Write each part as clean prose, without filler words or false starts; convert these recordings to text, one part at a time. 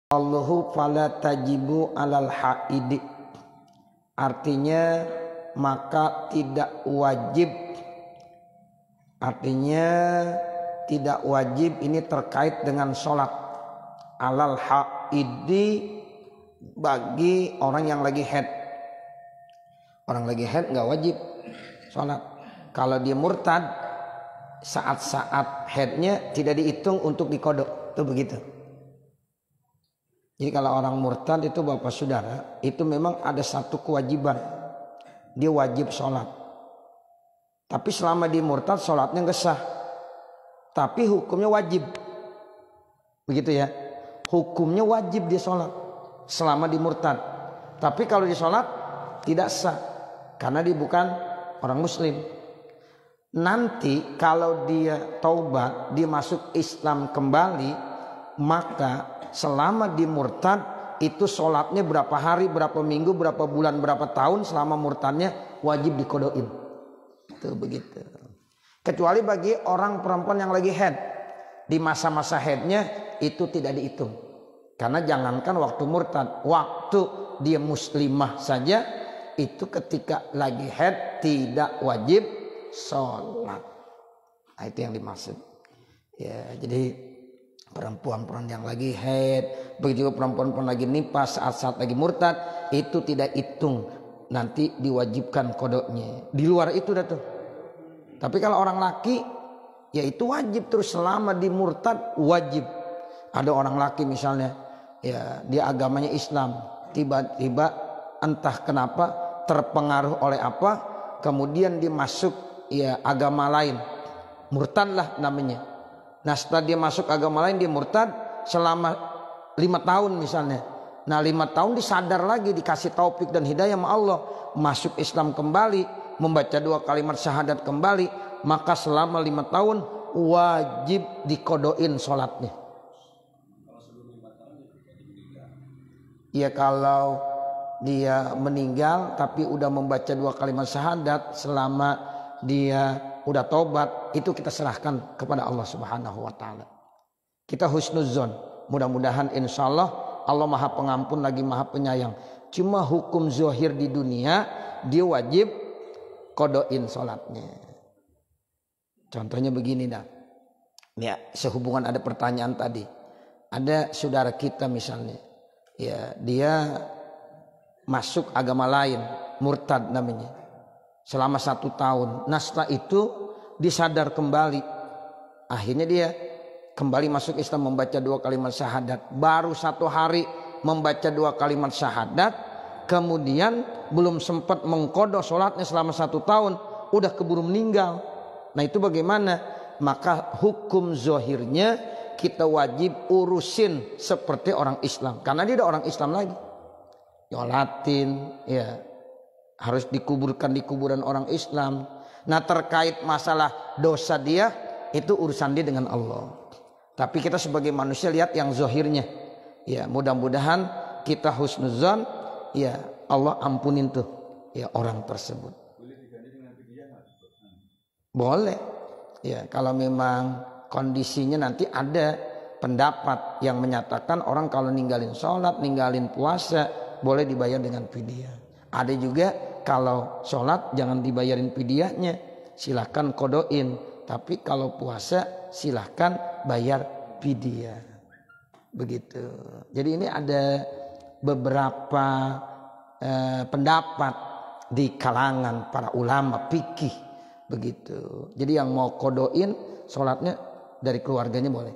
Allahu fala tajibu alal haidi, artinya maka tidak wajib, artinya tidak wajib ini terkait dengan sholat alal haidi bagi orang yang lagi haid. Orang lagi haid nggak wajib sholat. Kalau dia murtad saat-saat haidnya tidak dihitung untuk dikodok, itu begitu. Jadi kalau orang murtad itu bapak saudara, itu memang ada satu kewajiban, dia wajib sholat. Tapi selama dia murtad sholatnya nggak sah, tapi hukumnya wajib, begitu ya. Hukumnya wajib dia sholat selama dia murtad. Tapi kalau dia sholat tidak sah, karena dia bukan orang muslim. Nanti kalau dia taubat, dia masuk Islam kembali, maka selama di murtad itu sholatnya berapa hari, berapa minggu, berapa bulan, berapa tahun selama murtadnya wajib dikodoin. Itu begitu. Kecuali bagi orang perempuan yang lagi haid, di masa-masa haidnya itu tidak dihitung. Karena jangankan waktu murtad, waktu dia muslimah saja itu ketika lagi haid tidak wajib sholat. Nah, itu yang dimaksud. Ya, jadi perempuan-perempuan yang lagi haid, begitu juga perempuan-perempuan lagi nifas saat-saat lagi murtad itu tidak hitung, nanti diwajibkan kodoknya. Di luar itu dah tuh. Tapi kalau orang laki ya itu wajib terus selama di murtad wajib. Ada orang laki misalnya ya dia agamanya Islam, tiba-tiba entah kenapa terpengaruh oleh apa kemudian dia masuk ya agama lain, murtad lah namanya. Nah setelah dia masuk agama lain dia murtad selama 5 tahun misalnya. Nah 5 tahun disadar lagi, dikasih taufik dan hidayah sama Allah, masuk Islam kembali, membaca 2 kalimat syahadat kembali, maka selama 5 tahun wajib dikodoin sholatnya. Ya kalau dia meninggal tapi udah membaca 2 kalimat syahadat, selama dia udah tobat, itu kita serahkan kepada Allah Subhanahu wa taala. Kita husnuzon, mudah-mudahan insyaallah Allah Maha Pengampun lagi Maha Penyayang. Cuma hukum zahir di dunia dia wajib kodoin sholatnya. Contohnya begini dah. Ya, sehubungan ada pertanyaan tadi. Ada saudara kita misalnya, ya dia masuk agama lain, murtad namanya. Selama 1 tahun. Nah setelah itu disadar kembali. Akhirnya dia kembali masuk Islam, membaca 2 kalimat syahadat. Baru 1 hari membaca 2 kalimat syahadat. Kemudian belum sempat mengkodok sholatnya selama 1 tahun. Udah keburu meninggal. Nah itu bagaimana? Maka hukum zohirnya kita wajib urusin seperti orang Islam. Karena dia ada orang Islam lagi. Nyolatin ya. Harus dikuburkan di kuburan orang Islam. Nah terkait masalah dosa dia itu urusan dia dengan Allah. Tapi kita sebagai manusia lihat yang zahirnya. Ya mudah-mudahan kita husnuzon. Ya Allah ampunin tuh ya orang tersebut. Boleh diganti dengan fidyah? Boleh. Ya kalau memang kondisinya nanti ada pendapat yang menyatakan orang kalau ninggalin sholat, ninggalin puasa boleh dibayar dengan fidyah. Ada juga kalau sholat jangan dibayarin fidyahnya, silahkan kodoin. Tapi kalau puasa silahkan bayar fidyah. Begitu. Jadi ini ada beberapa pendapat di kalangan para ulama fikih. Begitu. Jadi yang mau kodoin sholatnya dari keluarganya boleh.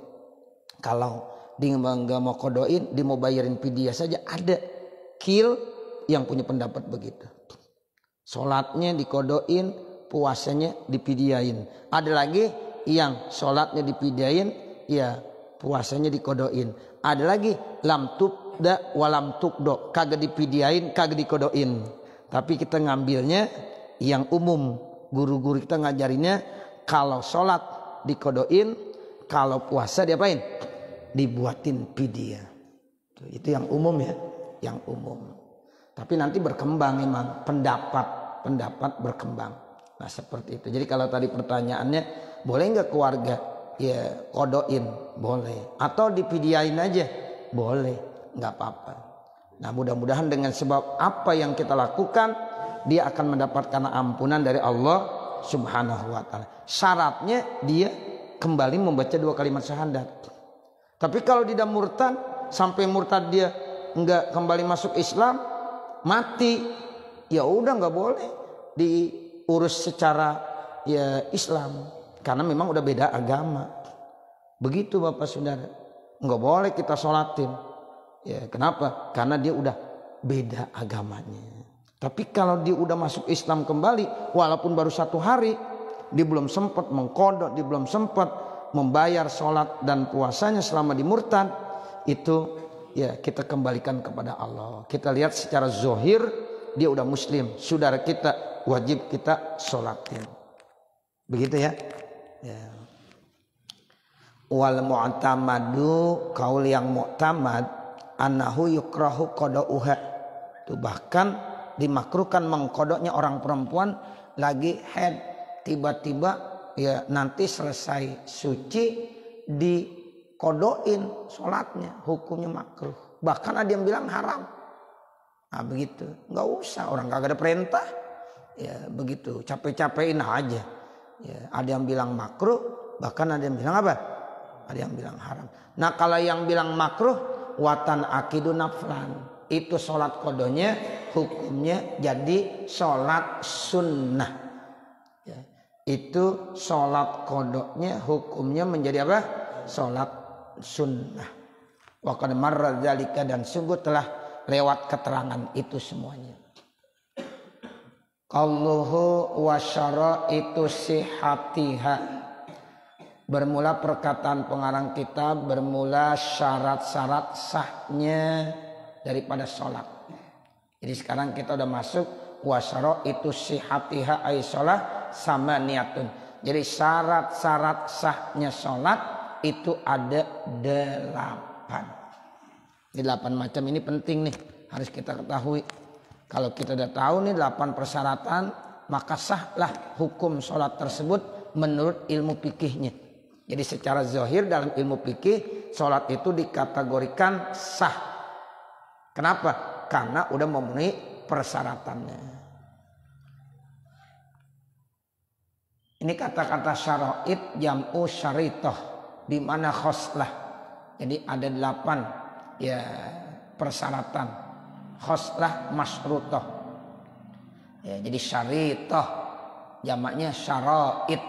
Kalau dia nggak mau kodoin, dia mau bayarin fidyah saja, ada kil yang punya pendapat begitu. Sholatnya dikodoin, puasanya dipidyain. Ada lagi yang sholatnya dipidyain, ya puasanya dikodoin. Ada lagi lam tubda walam tukdo, kagak dipidyain, kagak dikodoin. Tapi kita ngambilnya yang umum. Guru-guru kita ngajarinnya kalau sholat dikodoin, kalau puasa diapain? Dibuatin fidyah. Itu yang umum ya, yang umum. Tapi nanti berkembang memang pendapat berkembang. Nah seperti itu. Jadi kalau tadi pertanyaannya boleh nggak keluarga ya kodoin? Boleh. Atau dipidyain aja? Boleh. nggak apa-apa. Nah mudah-mudahan dengan sebab apa yang kita lakukan, dia akan mendapatkan ampunan dari Allah Subhanahu wa ta'ala. Syaratnya dia kembali membaca 2 kalimat syahadat. Tapi kalau dia murtad, sampai murtad dia nggak kembali masuk Islam, mati, ya udah nggak boleh diurus secara ya Islam, karena memang udah beda agama. Begitu Bapak Saudara, nggak boleh kita sholatin. Ya kenapa? Karena dia udah beda agamanya. Tapi kalau dia udah masuk Islam kembali, walaupun baru 1 hari, dia belum sempat mengkodok, dia belum sempat membayar sholat dan puasanya selama di murtad, itu ya kita kembalikan kepada Allah. Kita lihat secara zohir dia udah muslim, saudara kita, wajib kita sholatin. Begitu ya. Wal mu'tamadu, kaul yang mu'tamad, annahu yukrahu qada'uha. Itu bahkan dimakruhkan mengkodoknya orang perempuan lagi haid, tiba-tiba ya nanti selesai suci dikodoin sholatnya, hukumnya makruh. Bahkan ada yang bilang haram. Nah begitu, nggak usah, orang kagak ada perintah. Ya begitu, capek-capekin aja. Ya, ada yang bilang makruh, bahkan ada yang bilang apa? Ada yang bilang haram. Nah kalau yang bilang makruh, watan akidu naflan, itu sholat kodonya hukumnya jadi sholat sunnah. Ya, itu sholat kodoknya hukumnya menjadi apa? Sholat sunnah. Wa qad marra dzalika, dan sungguh telah lewat keterangan itu semuanya. Qauluhu wa syaraitu sihhatiha. Bermula perkataan pengarang kitab, bermula syarat-syarat sahnya daripada sholat. Jadi sekarang kita udah masuk wa syaraitu sihhatiha ay sholat sama niatun. Jadi syarat-syarat sahnya sholat itu ada 8. Di 8 macam ini penting nih, harus kita ketahui. Kalau kita udah tahu nih 8 persyaratan, maka sahlah hukum sholat tersebut menurut ilmu fikihnya. Jadi secara zahir dalam ilmu fikih, sholat itu dikategorikan sah. Kenapa? Karena udah memenuhi persyaratannya. Ini kata-kata syara'id jam'u syaritoh, di mana khoslah. Jadi ada 8 ya persyaratan. Khoslah masyrutoh. Ya, jadi syaritoh jamaknya syara'id.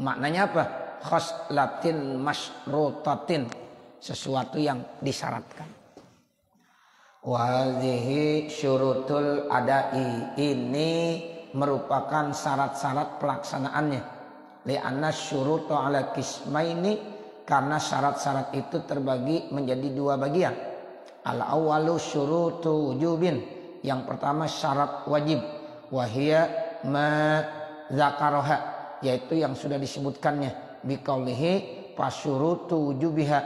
Maknanya apa? Khoslatin masyrutatin, sesuatu yang disyaratkan. Wazihi syurutul adai, ini merupakan syarat-syarat pelaksanaannya. Li'anna syurutu ala qismaini, karena syarat-syarat itu terbagi menjadi 2 bagian. Al-awwalu syurutu wujubin, yang pertama syarat wajib, wahia ma dzakaraha, yaitu yang sudah disebutkannya. Biqaulihi fasyurutu wujubiha,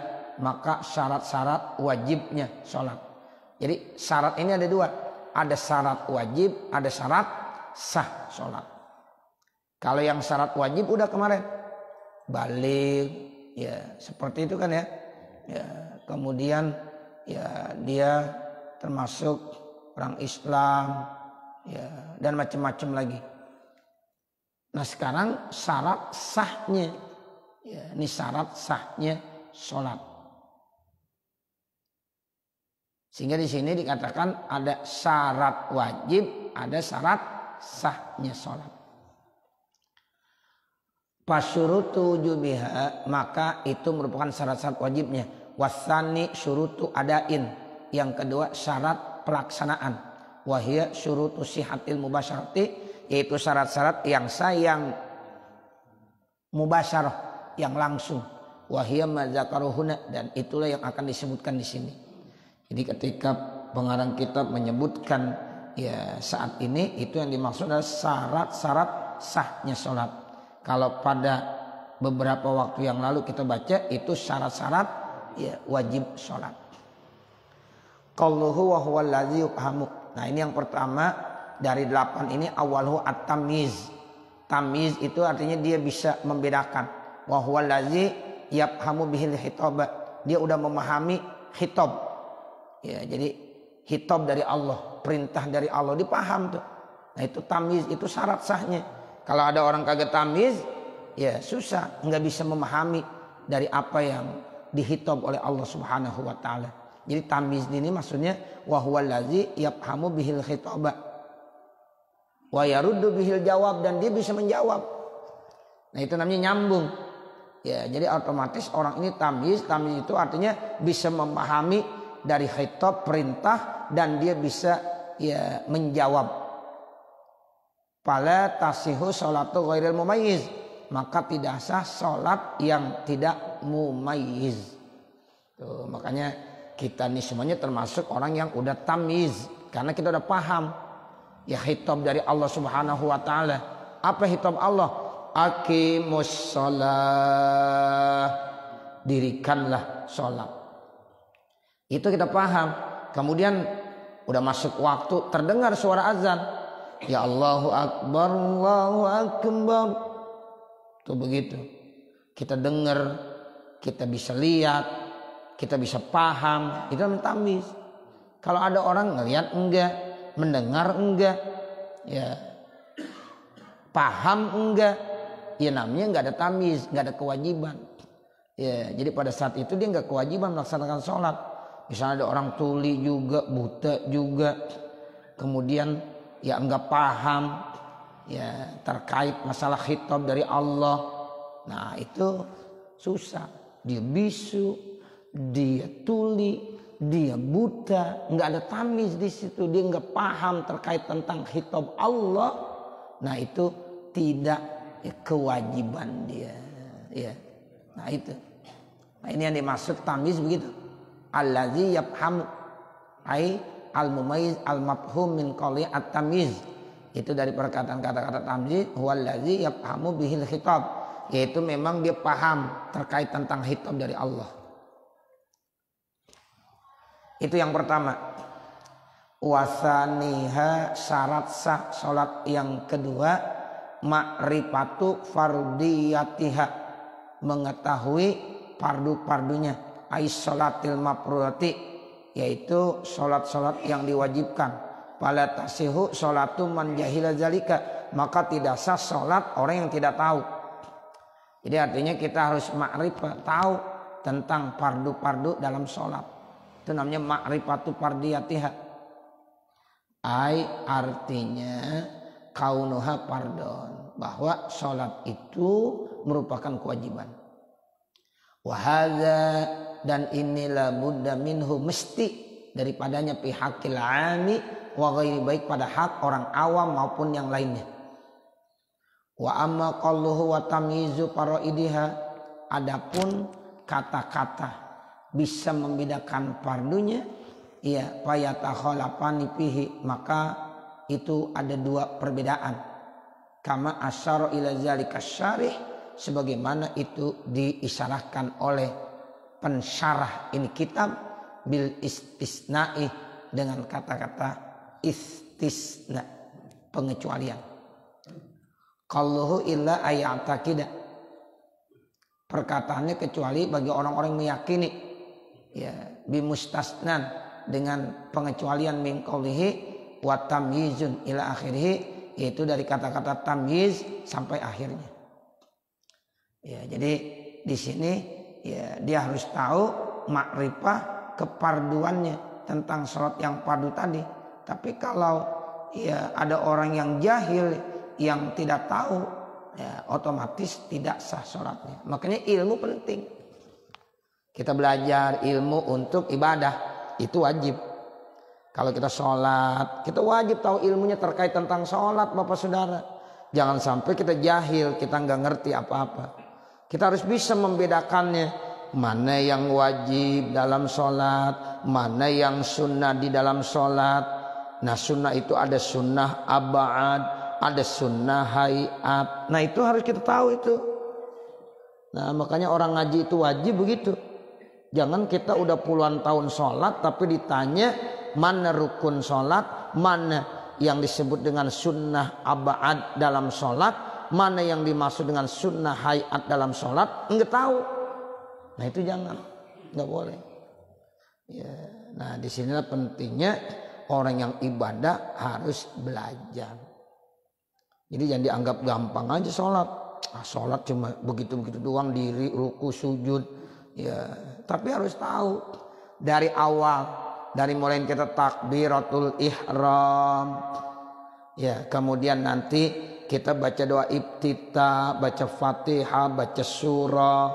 maka syarat-syarat wajibnya sholat. Jadi syarat ini ada 2, ada syarat wajib, ada syarat sah sholat. Kalau yang syarat wajib udah kemarin, baligh, ya seperti itu kan ya. Ya kemudian ya dia termasuk orang Islam, ya dan macam-macam lagi. Nah sekarang syarat sahnya, ya, ini syarat sahnya sholat. Sehingga di sini dikatakan ada syarat wajib, ada syarat sahnya sholat. Fasyurutu wujubiha, maka itu merupakan syarat-syarat wajibnya. Wasani syurutu adain, yang kedua syarat pelaksanaan. Wahia syurutu sihatil mubasyarati, yaitu syarat-syarat yang sayang mubasyarah, yang langsung. Wahia madzakaruhuna, dan itulah yang akan disebutkan di sini. Jadi ketika pengarang kitab menyebutkan ya saat ini, itu yang dimaksud adalah syarat-syarat sahnya sholat. Kalau pada beberapa waktu yang lalu kita baca itu syarat-syarat ya wajib sholat. Qauluhu wa huwal ladzi yufhamu. Nah ini yang pertama dari 8 ini, awalhu at-tamyiz. Tamyiz itu artinya dia bisa membedakan. Wa huwal ladzi yafhamu bihil khitab. Dia udah memahami khitab. Ya, jadi khitab dari Allah, perintah dari Allah dipaham tuh. Nah itu tamyiz, itu syarat sahnya. Kalau ada orang kagak tamyiz, ya susah, nggak bisa memahami dari apa yang dihitab oleh Allah Subhanahu wa taala. Jadi tamyiz ini maksudnya wa huwallazi yafhamu bihil khitaba wa yaruddu bihil jawab, dan dia bisa menjawab. Nah itu namanya nyambung. Ya, jadi otomatis orang ini tamyiz. Tamyiz itu artinya bisa memahami dari khitab perintah dan dia bisa ya menjawab. Fala tasihu sholatu ghairil mumayyiz, maka tidak sah salat yang tidak mumayyiz. Tuh, makanya kita nih semuanya termasuk orang yang udah tamyiz karena kita udah paham ya khitab dari Allah Subhanahu wa taala. Apa khitab Allah? Aqimus shalah, dirikanlah sholat. Itu kita paham. Kemudian udah masuk waktu, terdengar suara azan, ya Allahu Akbar, Allahu Akbar. Tuh begitu. Kita dengar, kita bisa lihat, kita bisa paham. Itu namanya tamyiz. Kalau ada orang ngelihat enggak, mendengar enggak, ya paham enggak, ya namanya nggak ada tamyiz, nggak ada kewajiban. Ya, jadi pada saat itu dia nggak kewajiban melaksanakan sholat. Misalnya ada orang tuli juga, buta juga, kemudian ya nggak paham ya terkait masalah khitab dari Allah. Nah itu susah. Dia bisu, dia tuli, dia buta, nggak ada tamyiz di situ. Dia nggak paham terkait tentang khitab Allah. Nah itu tidak ya, kewajiban dia, ya. Nah itu. Nah ini yang dimaksud tamyiz begitu. Allazi yafhamu ai al-mumayyiz al-mafhum min qawli at-tamyiz. Itu dari perkataan kata-kata tamyiz, huwallazi yafhamu bihil khitab, yaitu memang dia paham terkait tentang khitab dari Allah. Itu yang pertama. Wasaniha, syarat sah salat yang kedua, ma'rifatu fardiyatiha, mengetahui fardu-fardunya, ais salatil mafruḍati, yaitu salat-salat yang diwajibkan. Fala tasihu salatu man jahila zalika, maka tidak sah salat orang yang tidak tahu. Jadi artinya kita harus ma'rifat, tahu tentang fardu-fardu dalam salat. Itu namanya ma'rifatu fardiyatiha. Ai artinya kaunuha pardon, bahwa sholat itu merupakan kewajiban. Wahada, dan inilah budda minhu, mesti daripadanya pihakil ami wa ghairi, baik pada hak orang awam maupun yang lainnya. Wa amma qalluhu wa tamyizu faraidiha, adapun kata-kata bisa membedakan fardunya, ya fayatakhalafani fihi, maka itu ada dua perbedaan. Kama asyara ila zalika syarih, sebagaimana itu diisyarahkan oleh pensyarah ini kitab, bil istisna'i, dengan kata-kata istisna, pengecualian. Qalluhu illa ayataqida, perkataannya kecuali bagi orang-orang meyakini, ya bimustasnan, dengan pengecualian min qawlihi wa tamyizun ila akhirih, yaitu dari kata-kata tamyiz sampai akhirnya. Ya, jadi di sini ya dia harus tahu makrifah keparduannya tentang sholat yang fardu tadi. Tapi kalau ya ada orang yang jahil yang tidak tahu, ya otomatis tidak sah sholatnya. Makanya ilmu penting. Kita belajar ilmu untuk ibadah itu wajib. Kalau kita sholat, kita wajib tahu ilmunya terkait tentang sholat, Bapak Saudara. Jangan sampai kita jahil, kita nggak ngerti apa-apa. Kita harus bisa membedakannya, mana yang wajib dalam sholat, mana yang sunnah di dalam sholat. Nah sunnah itu ada sunnah abad, ada sunnah hayat. Nah itu harus kita tahu itu. Nah makanya orang ngaji itu wajib begitu. Jangan kita udah puluhan tahun sholat tapi ditanya mana rukun sholat, mana yang disebut dengan sunnah abad dalam sholat, mana yang dimaksud dengan sunnah hayat dalam sholat, enggak tahu. Nah itu jangan, enggak boleh. Ya. Nah disinilah pentingnya orang yang ibadah harus belajar. Jadi jangan dianggap gampang aja sholat. Sholat cuma begitu-begitu doang, diri, ruku, sujud. Ya, tapi harus tahu dari awal, dari mulai kita takbiratul ihram. Ya, kemudian nanti kita baca doa iftitah, baca Fatihah, baca surah.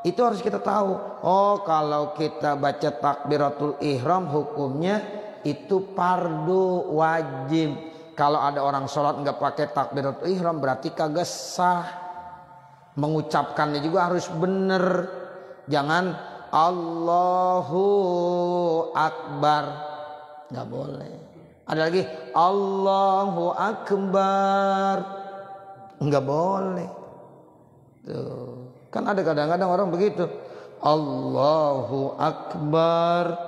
Itu harus kita tahu. Oh, kalau kita baca takbiratul ihram hukumnya itu fardu wajib. Kalau ada orang sholat nggak pakai takbiratul ihram berarti kagak sah. Mengucapkannya juga harus bener. Jangan Allahu Akbar, nggak boleh. Ada lagi Allahu Akbar, nggak boleh. Tuh. Kan ada kadang-kadang orang begitu. Allahu Akbar.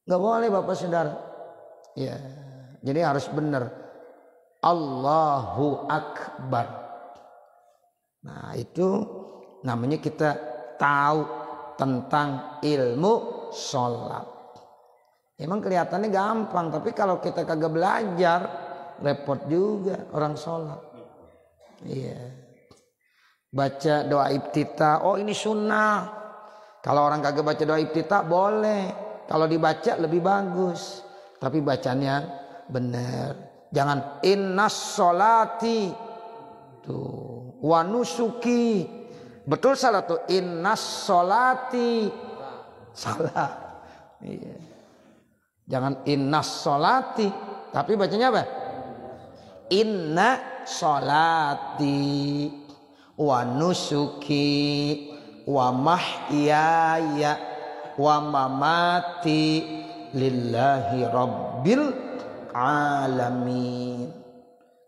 Nggak boleh Bapak Saudara. Ya, jadi harus benar. Allahu Akbar. Nah itu namanya kita tahu tentang ilmu sholat. Emang kelihatannya gampang, tapi kalau kita kagak belajar repot juga orang sholat. Iya. Baca doa iftitah, oh ini sunnah. Kalau orang kagak baca doa iftitah boleh. Kalau dibaca lebih bagus. Tapi bacanya benar. Jangan innas sholati tuh wa nusuki. Betul salah tuh innas sholati. Salah. Iya. Jangan innas sholati, tapi bacanya apa? Inna sholati wa nusuki wa mahyaya wa mamati lillahi rabbil alamin.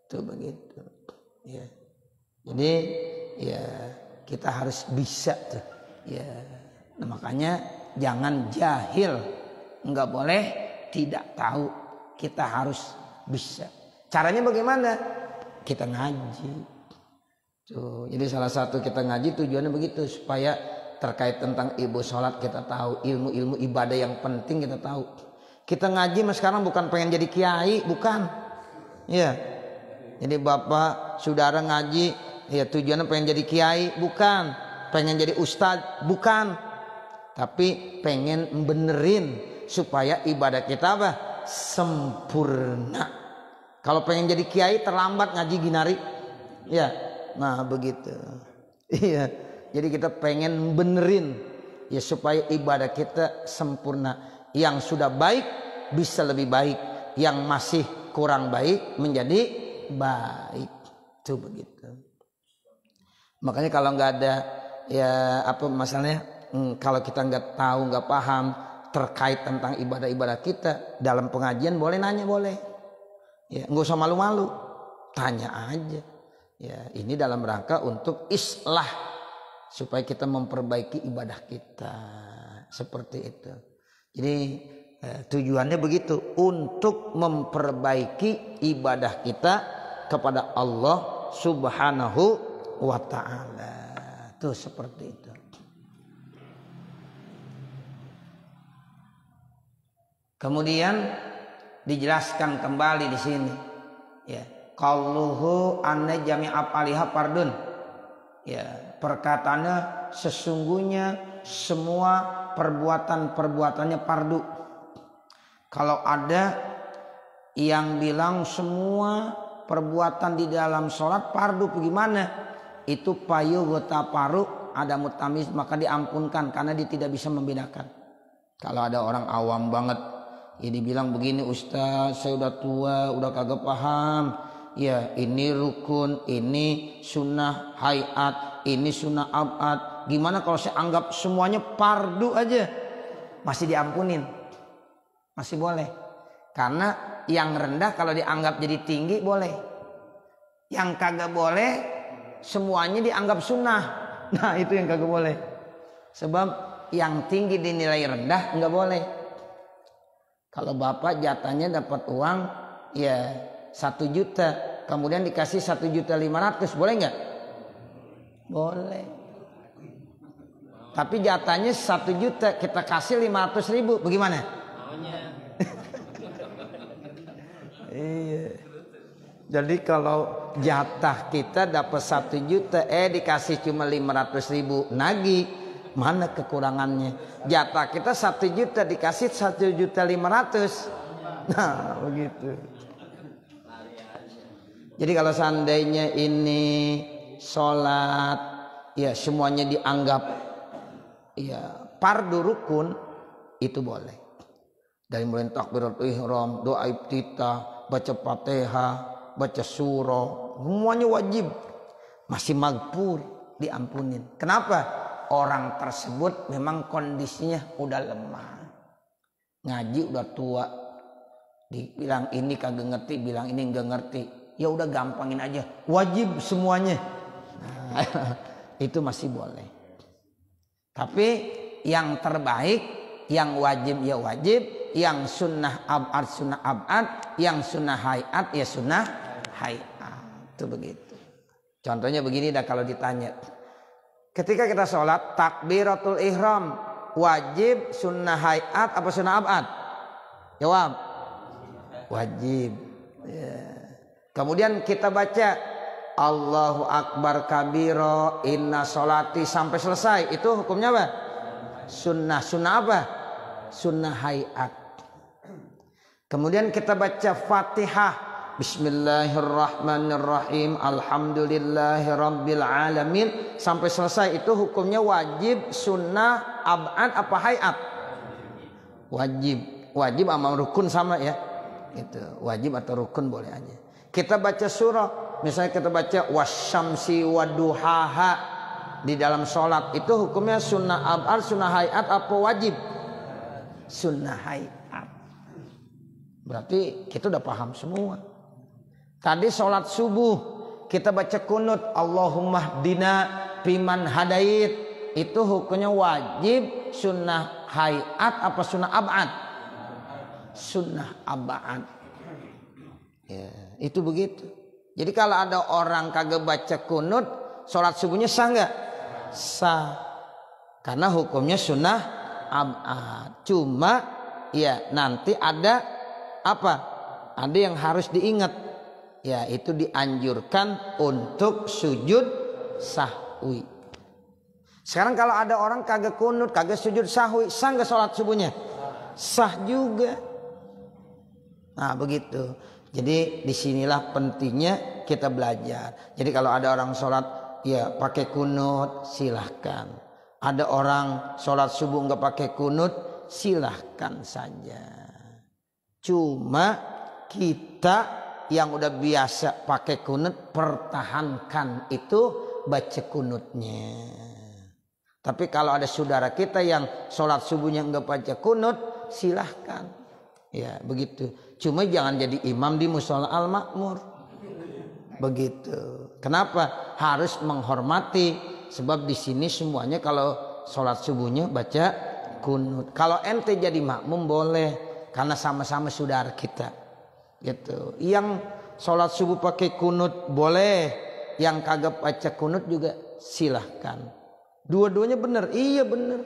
Itu begitu. Ya. Jadi ya kita harus bisa tuh. Ya. Nah, makanya jangan jahil. Enggak boleh tidak tahu. Kita harus bisa. Caranya bagaimana? Kita ngaji. Tuh, jadi salah satu kita ngaji tujuannya begitu supaya terkait tentang ibu sholat kita tahu, ilmu-ilmu ibadah yang penting kita tahu. Kita ngaji mas sekarang bukan pengen jadi kiai, bukan. Ya. Jadi bapak saudara ngaji, ya tujuannya pengen jadi kiai, bukan. Pengen jadi ustadz, bukan. Tapi pengen benerin supaya ibadah kita apa? Sempurna. Kalau pengen jadi kiai terlambat ngaji ginari, ya. Nah begitu. Iya. Jadi kita pengen benerin ya supaya ibadah kita sempurna. Yang sudah baik bisa lebih baik, yang masih kurang baik menjadi baik. Itu begitu. Makanya kalau nggak ada ya apa masalahnya, kalau kita nggak tahu, nggak paham terkait tentang ibadah-ibadah kita dalam pengajian boleh nanya, boleh. Ya nggak usah malu-malu, tanya aja. Ya ini dalam rangka untuk islah supaya kita memperbaiki ibadah kita seperti itu. Jadi tujuannya begitu, untuk memperbaiki ibadah kita kepada Allah Subhanahu wa ta'ala. Tuh seperti itu. Kemudian dijelaskan kembali di sini ya, qauluhu anna jami'a af'aliha fardun. Ya, perkataannya sesungguhnya semua perbuatan-perbuatannya fardu. Kalau ada yang bilang semua perbuatan di dalam sholat fardu, bagaimana? Itu payu gota paru ada mutamis, maka diampunkan karena dia tidak bisa membedakan. Kalau ada orang awam banget, ya dibilang begini, Ustaz saya udah tua, udah kagak paham. Ya ini rukun, ini sunnah hayat, ini sunnah abad. Gimana kalau saya anggap semuanya fardu aja? Masih diampunin, masih boleh. Karena yang rendah kalau dianggap jadi tinggi boleh. Yang kagak boleh semuanya dianggap sunnah. Nah itu yang kagak boleh. Sebab yang tinggi dinilai rendah nggak boleh. Kalau bapak jatahnya dapat uang ya 1 juta, kemudian dikasih 1.500.000, boleh nggak? Boleh. Tapi jatahnya 1 juta, kita kasih 500.000, bagaimana? Iya. Jadi kalau jatah kita dapat 1 juta, dikasih cuma 500.000, nagih, mana kekurangannya? Jatah kita 1 juta dikasih 1.500.000. Nah, begitu. Jadi kalau seandainya ini sholat, ya semuanya dianggap ya fardu rukun, itu boleh. Dari mulai takbiratul ihram, doa iftitah, baca Fatihah, baca surah, semuanya wajib. Masih maghfur, diampunin. Kenapa? Orang tersebut memang kondisinya udah lemah. Ngaji udah tua. Dibilang ini kagak ngerti, bilang ini enggak ngerti. Ya udah gampangin aja. Wajib semuanya. Nah, itu masih boleh. Tapi yang terbaik, yang wajib ya wajib, yang sunnah abad, yang sunnah hayat ya sunnah hayat. Itu begitu. Contohnya begini dah kalau ditanya. Ketika kita sholat takbiratul ihram, wajib sunnah hayat apa sunnah abad? Jawab. Wajib. Ya. Kemudian kita baca Allahu Akbar kabiro inna sholati sampai selesai. Itu hukumnya apa? Sunnah. Sunnah apa? Sunnah hayat. Kemudian kita baca Fatihah. Bismillahirrahmanirrahim. Alhamdulillahirabbil alamin sampai selesai. Itu hukumnya wajib, sunnah, abad apa hayat? Wajib. Wajib sama rukun sama ya. Itu wajib atau rukun boleh aja. Kita baca surah, misalnya kita baca wasyamsi waduhaha di dalam sholat, itu hukumnya sunnah abad, sunnah hayat apa wajib? Sunnah hayat. Berarti kita udah paham semua. Tadi sholat subuh kita baca kunut Allahumma hdina fiman hadait, itu hukumnya wajib, sunnah hayat apa sunnah abad? Sunnah abad. Ya, itu begitu. Jadi kalau ada orang kagak baca kunut, sholat subuhnya sah nggak? Sah. Karena hukumnya sunnah abad. Cuma ya nanti ada apa? Ada yang harus diingat. Ya itu dianjurkan untuk sujud sahwi. Sekarang kalau ada orang kagak kunut, kagak sujud sahwi, sah nggak sholat subuhnya? Sah juga. Nah begitu. Jadi disinilah pentingnya kita belajar. Jadi kalau ada orang sholat ya pakai kunut, silahkan. Ada orang sholat subuh nggak pakai kunut, silahkan saja. Cuma kita yang udah biasa pakai kunut, pertahankan itu baca kunutnya. Tapi kalau ada saudara kita yang sholat subuhnya nggak baca kunut, silahkan. Ya begitu. Cuma jangan jadi imam di mushola al-makmur. Begitu. Kenapa? Harus menghormati. Sebab di sini semuanya kalau sholat subuhnya baca kunut. Kalau ente jadi makmum boleh. Karena sama-sama saudara kita. Gitu. Yang sholat subuh pakai kunut boleh. Yang kagak baca kunut juga silahkan. Dua-duanya benar. Iya benar.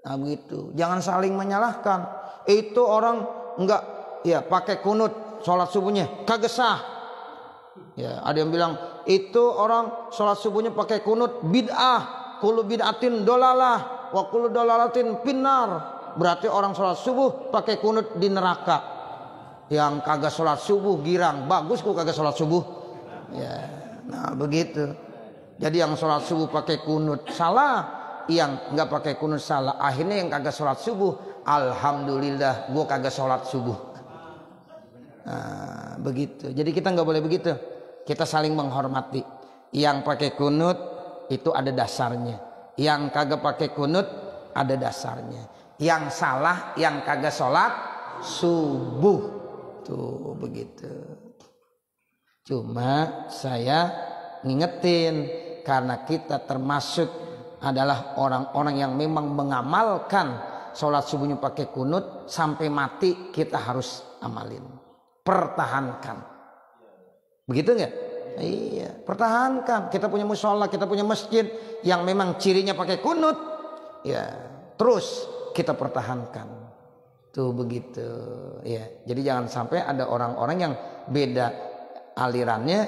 Nah begitu. Jangan saling menyalahkan. Itu orang enggak ya pakai kunut sholat subuhnya kagak sah. Ya ada yang bilang itu orang sholat subuhnya pakai kunut bid'ah, kullu bid'atin dolalah wa kullu dolalatin finnar. Berarti orang sholat subuh pakai kunut di neraka. Yang kagak sholat subuh girang, bagus kok kagak sholat subuh. Ya, nah begitu. Jadi yang sholat subuh pakai kunut salah, yang nggak pakai kunut salah. Akhirnya yang kagak sholat subuh, alhamdulillah gue kagak sholat subuh. Nah, begitu. Jadi kita nggak boleh begitu. Kita saling menghormati. Yang pakai kunut itu ada dasarnya. Yang kagak pakai kunut ada dasarnya. Yang salah yang kagak sholat subuh. Tuh begitu. Cuma saya ngingetin karena kita termasuk adalah orang-orang yang memang mengamalkan sholat subuhnya pakai kunut sampai mati kita harus amalin. Pertahankan. Begitu enggak? Iya, pertahankan. Kita punya mushola, kita punya masjid yang memang cirinya pakai kunut. ya terus kita pertahankan. Tuh begitu ya. Jadi jangan sampai ada orang-orang yang beda alirannya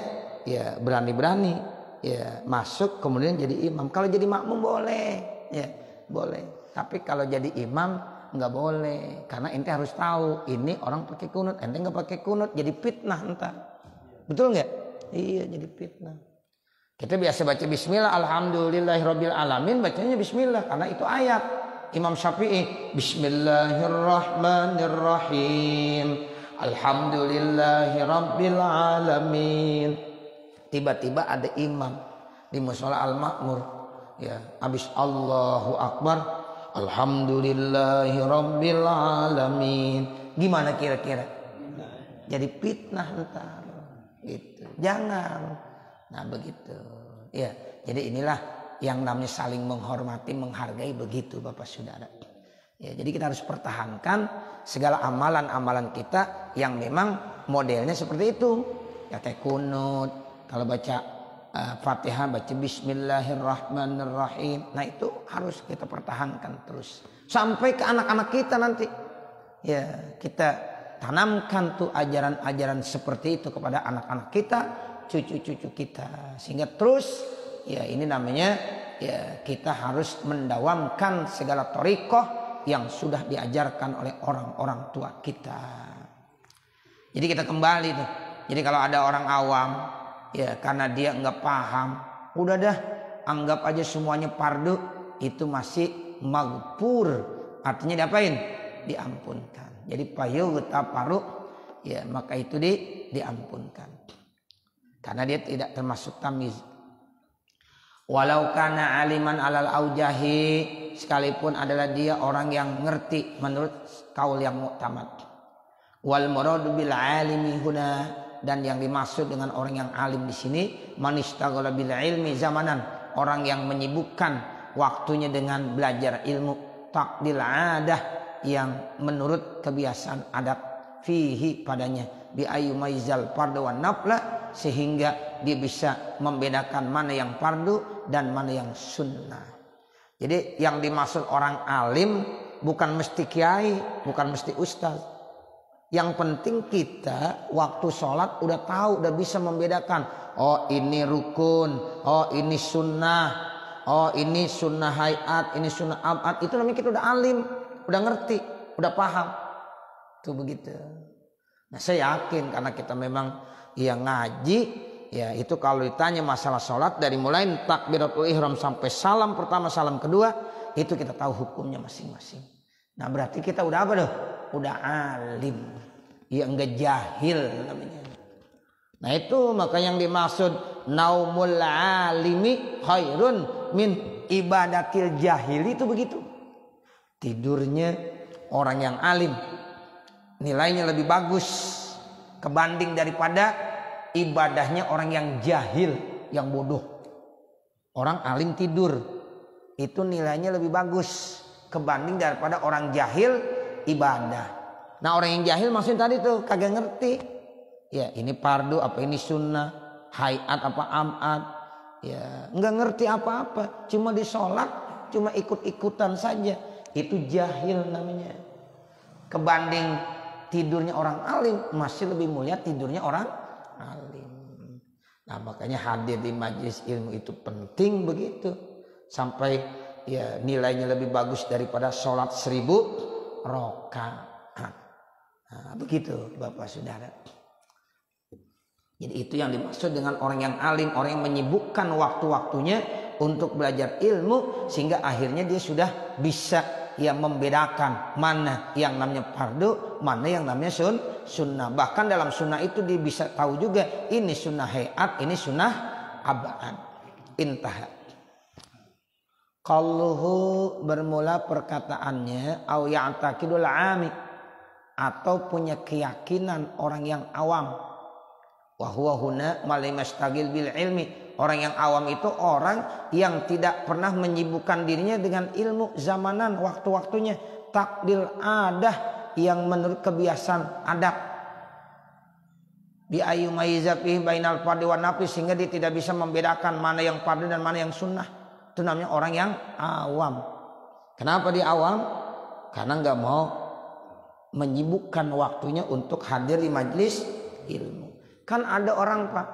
ya berani-berani ya masuk kemudian jadi imam. Kalau jadi makmum boleh ya, boleh. Tapi kalau jadi imam nggak boleh, karena ente harus tahu ini orang pakai kunut, ente nggak pakai kunut jadi fitnah entar. Betul nggak? Iya, jadi fitnah. Kita biasa baca bismillah, alhamdulillahirabbil alamin, bacanya bismillah karena itu ayat. Imam Syafi'i, bismillahirrahmanirrahim, alhamdulillahirabbil alamin. Tiba-tiba ada imam di mushola Al-Ma'mur, ya, habis Allahu Akbar, alhamdulillahirabbil alamin. Gimana kira-kira? Jadi fitnah entar. Gitu. Jangan. Nah, begitu. Ya, jadi inilah yang namanya saling menghormati, menghargai, begitu Bapak Saudara. Ya, jadi kita harus pertahankan segala amalan-amalan kita yang memang modelnya seperti itu. Ya, kayak kunut, kalau baca Fatihah baca bismillahirrahmanirrahim. Nah, itu harus kita pertahankan terus sampai ke anak-anak kita nanti. Ya, kita tanamkan tuh ajaran-ajaran seperti itu kepada anak-anak kita, cucu-cucu kita, sehingga terus ya ini namanya ya kita harus mendawamkan segala thariqah yang sudah diajarkan oleh orang-orang tua kita. Jadi kita kembali tuh. Jadi kalau ada orang awam ya karena dia nggak paham, udah dah anggap aja semuanya fardu, itu masih maghfur, artinya diapain? Diampunkan. Jadi payughta paru ya maka itu diampunkan. Karena dia tidak termasuk tamyiz. Walau kana aliman alal aujahi, sekalipun adalah dia orang yang ngerti menurut kaul yang muktamad. Wal muradu bil alimi huna, dan yang dimaksud dengan orang yang alim di sini manistaghala bil ilmi zamanan, orang yang menyibukkan waktunya dengan belajar ilmu, taqdil adah, yang menurut kebiasaan adat, fihi padanya, bi ayyumaizal fardu wan nafla, sehingga dia bisa membedakan mana yang fardu dan mana yang sunnah. Jadi yang dimaksud orang alim bukan mesti kiai, bukan mesti ustaz. Yang penting kita waktu sholat udah tahu, udah bisa membedakan. Oh ini rukun, oh ini sunnah, oh ini sunnah hayat, ini sunnah abad. Itu namanya kita udah alim, udah ngerti, udah paham. Tuh begitu. Nah saya yakin karena kita memang yang ngaji, ya itu kalau ditanya masalah sholat dari mulai takbiratul ihram sampai salam pertama, salam kedua, itu kita tahu hukumnya masing-masing. Nah berarti kita udah apa tuh? Udah alim, ya enggak jahil namanya. Nah itu maka yang dimaksud naumul alimi khairun min ibadatil jahili, itu begitu. Tidurnya orang yang alim nilainya lebih bagus kebanding daripada ibadahnya orang yang jahil, yang bodoh. Orang alim tidur itu nilainya lebih bagus kebanding daripada orang jahil ibadah. Nah orang yang jahil maksudnya tadi tuh kagak ngerti. Ya ini fardu apa ini sunnah, hayat apa amad. Ya nggak ngerti apa-apa, cuma di sholat cuma ikut-ikutan saja. Itu jahil namanya. Kebanding tidurnya orang alim masih lebih mulia tidurnya orang alim. Nah makanya hadir di majelis ilmu itu penting begitu. Sampai ya nilainya lebih bagus daripada sholat 1000 rakaat. Nah, begitu Bapak Saudara. Jadi itu yang dimaksud dengan orang yang alim, orang yang menyibukkan waktu-waktunya untuk belajar ilmu sehingga akhirnya dia sudah bisa ya membedakan mana yang namanya fardu, mana yang namanya sunnah. Bahkan dalam sunnah itu dia bisa tahu juga ini sunnah hayat, ini sunnah abad. Intah. Qauluhu bermula perkataannya au ya'taqidul 'ami, atau punya keyakinan orang yang awam. Wa huwa huna malimastagil bil ilmi. Orang yang awam itu orang yang tidak pernah menyibukkan dirinya dengan ilmu zamanan, waktu-waktunya. Takdil adah, yang menurut kebiasaan adat. Bi ayyumayyiza fihi bainal fardhi wan nafli, sehingga dia tidak bisa membedakan mana yang fardu dan mana yang sunnah. Itu namanya orang yang awam. Kenapa di awal? Karena nggak mau menyibukkan waktunya untuk hadir di majelis ilmu. Kan ada orang Pak,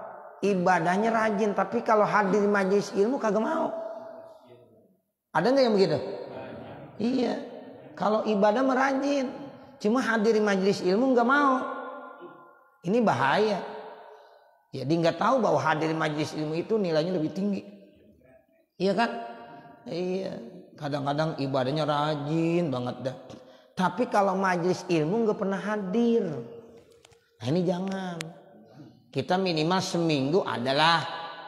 ibadahnya rajin, tapi kalau hadir di majelis ilmu kagak mau. Ada nggak yang begitu? Iya. Kalau ibadah merajin, cuma hadir di majelis ilmu nggak mau. Ini bahaya. Jadi nggak tahu bahwa hadir di majelis ilmu itu nilainya lebih tinggi. Iya kan? Iya. Kadang-kadang ibadahnya rajin banget dah. Tapi kalau majelis ilmu nggak pernah hadir. Nah ini jangan. Kita minimal seminggu adalah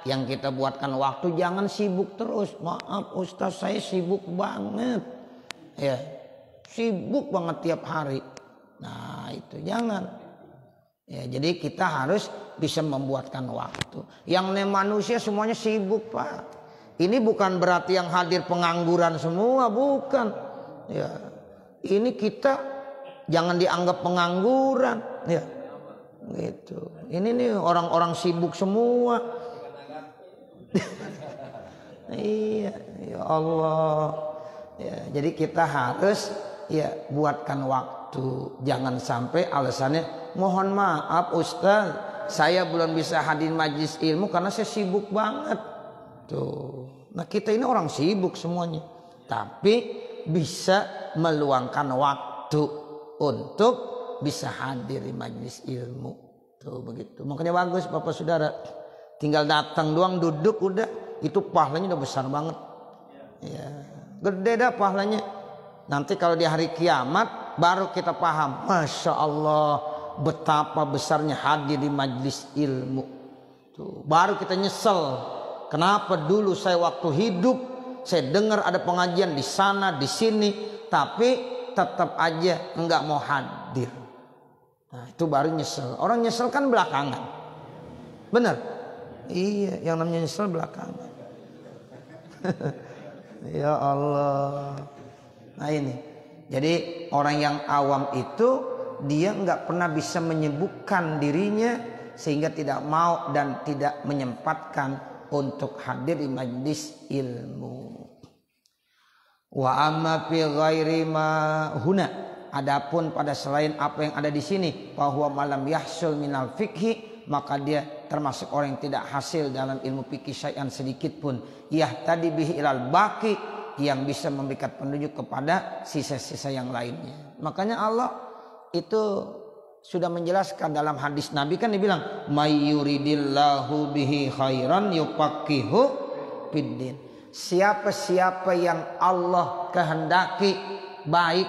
yang kita buatkan waktu. Jangan sibuk terus. Maaf Ustaz, saya sibuk banget. Ya, sibuk banget tiap hari. Nah itu jangan. Ya, jadi kita harus bisa membuatkan waktu. Yang manusia semuanya sibuk Pak. Ini bukan berarti yang hadir pengangguran semua, bukan. Ya. Ini kita jangan dianggap pengangguran, ya, gitu. Ini nih orang-orang sibuk semua. Iya, ya Allah. Ya, jadi kita harus ya buatkan waktu. Jangan sampai alasannya, mohon maaf Ustaz, saya belum bisa hadir majelis ilmu karena saya sibuk banget. Tuh. Nah kita ini orang sibuk semuanya, tapi bisa meluangkan waktu untuk bisa hadir di majelis ilmu. Tuh begitu. Makanya bagus Bapak Saudara. Tinggal datang doang, duduk udah, itu pahalanya udah besar banget. Ya, gede dah pahalanya. Nanti kalau di hari kiamat baru kita paham, Masya Allah betapa besarnya hadir di majelis ilmu. Tuh, baru kita nyesel. Kenapa dulu saya waktu hidup saya dengar ada pengajian di sana, di sini, tapi tetap aja enggak mau hadir. Nah, itu baru nyesel. Orang nyesel kan belakangan. Benar? Iya, yang namanya nyesel belakangan. Ya Allah. Nah ini. Jadi orang yang awam itu dia enggak pernah bisa menyibukkan dirinya sehingga tidak mau dan tidak menyempatkan untuk hadir di majlis ilmu. Wa amma fi ghairi ma huna, adapun pada selain apa yang ada di sini, bahwa malam yahsul minal fikhi, maka dia termasuk orang yang tidak hasil dalam ilmu fikih syai'an sedikit pun, yahtadi bihi ilal baqi, yang bisa memberikan penunjuk kepada sisa-sisa yang lainnya. Makanya Allah itu sudah menjelaskan dalam hadis Nabi, kan dibilang may yuridillahu bihi khairan yufaqihu fiddin. Siapa-siapa yang Allah kehendaki baik,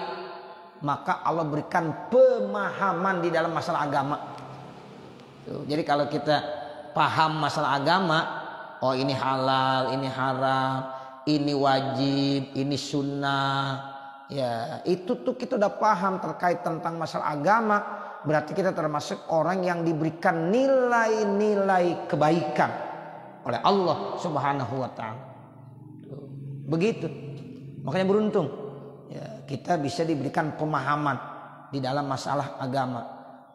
maka Allah berikan pemahaman di dalam masalah agama. Tuh, jadi kalau kita paham masalah agama, oh ini halal, ini haram, ini wajib, ini sunnah, ya itu tuh kita udah paham terkait tentang masalah agama. Berarti kita termasuk orang yang diberikan nilai-nilai kebaikan oleh Allah Subhanahu wa ta'ala. Begitu. Makanya beruntung ya, kita bisa diberikan pemahaman di dalam masalah agama.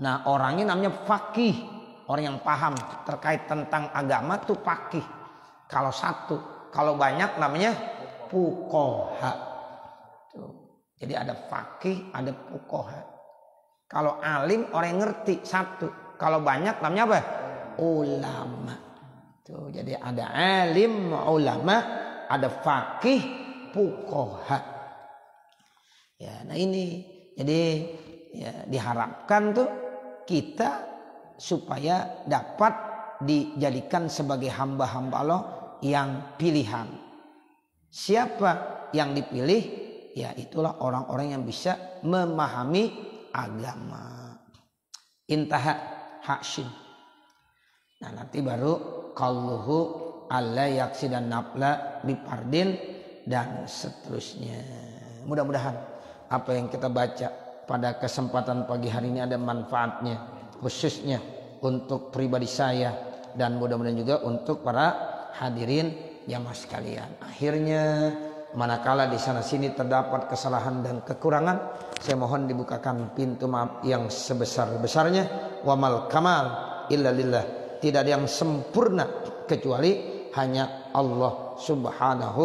Nah, orangnya namanya faqih, orang yang paham terkait tentang agama tuh faqih. Kalau satu, kalau banyak namanya fuqaha. Jadi ada faqih, ada fuqaha. Kalau alim orang yang ngerti satu, kalau banyak namanya apa? Ulama. Tuh, jadi ada alim, ulama, ada faqih, fuqaha. Ya, nah ini jadi ya, diharapkan tuh kita supaya dapat dijadikan sebagai hamba-hamba Allah yang pilihan. Siapa yang dipilih? Ya itulah orang-orang yang bisa memahami agama. Intaha haksin. Nah nanti baru qauluhu alla yaksidan nafla bipardin dan seterusnya. Mudah-mudahan apa yang kita baca pada kesempatan pagi hari ini ada manfaatnya, khususnya untuk pribadi saya dan mudah-mudahan juga untuk para hadirin jamaah sekalian. Akhirnya manakala di sana sini terdapat kesalahan dan kekurangan, saya mohon dibukakan pintu maaf yang sebesar-besarnya. Wa mal kamal illa lillah. Tidak ada yang sempurna kecuali hanya Allah Subhanahu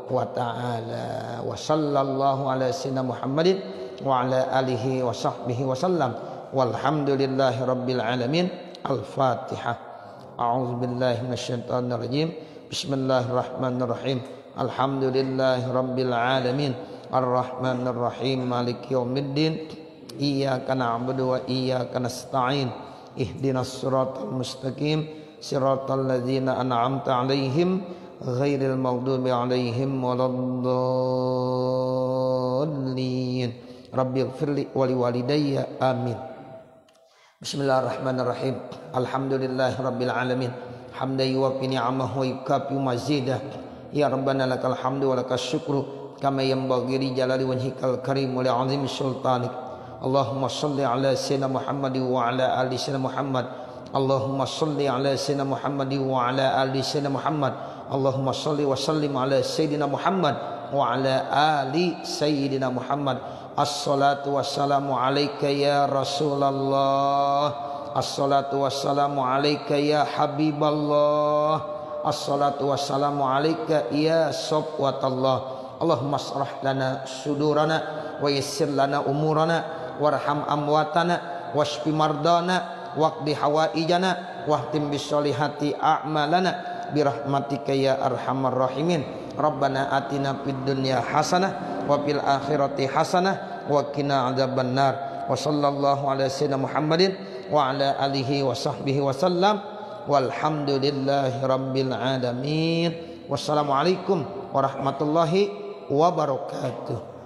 wa ta'ala. Wa sallallahu ala sayyidina Muhammadin wa ala alihi wa sahbihi wa sallam. Walhamdulillahi rabbil alamin. Al-Fatihah. A'udzu billahi minasyaitonir rajim. Bismillahirrahmanirrahim. Alhamdulillahi rabbil alamin. Ar-Rahmanir Rahim. Maliki yaumiddin. Iyyaka na'budu wa iyyaka nasta'in. Ihdinas siratal mustaqim. Siratal ladzina an'amta 'alaihim ghairil maghdubi 'alaihim waladdallin. Rabbighfirli wa liwalidayya. Amin. Bismillahirrahmanirrahim. Alhamdulillahirabbil alamin. Hamdan yuwaffi ni'amahu wa yukafi mazidah. Ya Rabbana lakal hamdu wa lakas syukru kama yanbaghi li jalali wajhikal karim wa li 'azimi sultanik. Allahumma shalli ala sayyidina Muhammad wa ala ali sayyidina Muhammad. Allahumma shalli ala sayyidina Muhammad wa ala ali sayyidina Muhammad. Allahumma shalli wa sallim ala sayyidina Muhammad wa ala ali sayyidina Muhammad. Assalatu wassalamu alaika ya Rasulullah. Assalatu wassalamu alaika ya Habiballah. Assalatu wassalamu alaika ya Safwatallah. Allahumma shrah lana sudurana wa yassir lana umurana warham amwatana washfi mardana waqdi hawaijana wahtim bisolihati a'malana birahmatika ya arhamar rahimin. Rabbana atina fid dunya hasanah wa fil akhirati hasanah wa qina adzabannar. Wa sallallahu ala sayyidina Muhammadin wa ala alihi wa sahbihi wa sallam. Walhamdulillahi rabbil alamin. Wassalamualaikum warahmatullahi wabarakatuh.